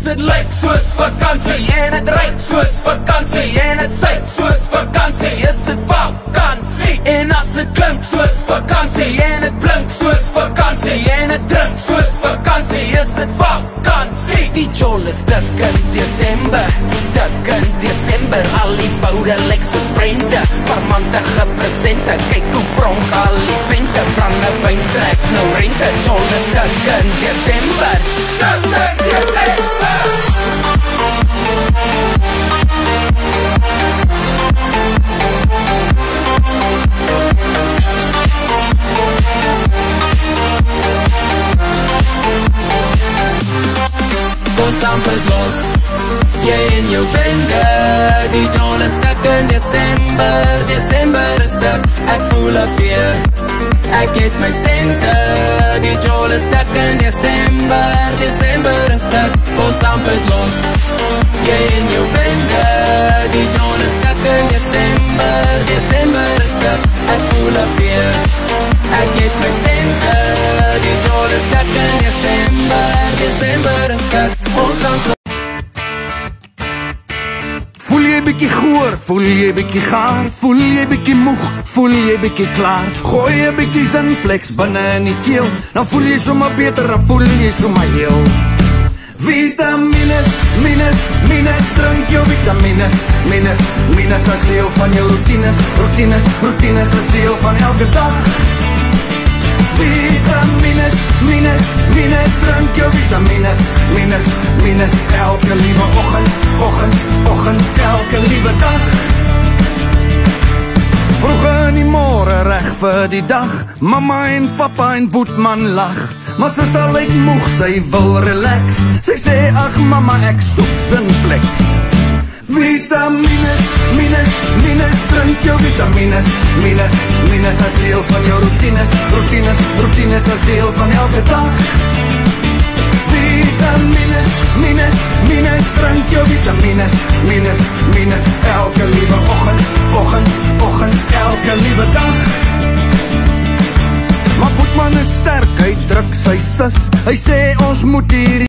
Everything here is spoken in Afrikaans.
het lyk soos vakansie, en het ryk soos vakansie, en het syp soos vakansie, is het vakansie. En as het klink soos vakansie, en het blink soos vakansie, en het drink soos vakansie, is het vakansie. Die jol is dik in Desember, dik in Desember, al die boude lyk soos brende, parmantige presente, kyk hoe pronk al die vente, brandewyn trek nou rente, jol is dik in Desember, dik in Desember. Kom stamp het los, jy en jou bende, die jol is dik in Desember, Desember is dik, ek voel 'n veer, ek het my sente, die jol is dik in Desember, Desember is dik, kom stamp het los, jy en jou bende, die jol is dik in Desember, Desember is dik, ek voel 'n veer, ek het my sente, die jol is dik in Desember, Desember is dik, ons gaan so. Voel jy bykie goor, voel jy bykie gaar, voel jy bykie moeg, voel jy bykie klaar, gooi jy bykie zinplex binne in die keel, dan voel jy sommer beter, dan voel jy sommer heel. Vitamines, minus, minus, drink jou vitamines, minus, minus as deel van jou routines, routines, routines as deel van elke dag. Vitamines, minus, minus, drink jou vitamines, minus, minus, elke liewe oggend, oggend, oggend, elke liewe dag. Vroeg in die môre reg vir die dag, mama en papa en boetman lag, maar sy sal lyk moeg, sy wil relax, sy sê ag mama ek soek zinplex. Vitamines, minus, minus, drink jou vitamines, minus, minus as deel van jou routines, routines, routines as deel van elke dag. Vitamines, minus, minus, drink jou vitamines, minus, minus, elke liewe oggend, oggend, oggend, elke liewe dag. Maar Boetman is sterk, hy druk sy sis, hy sê ons moet hier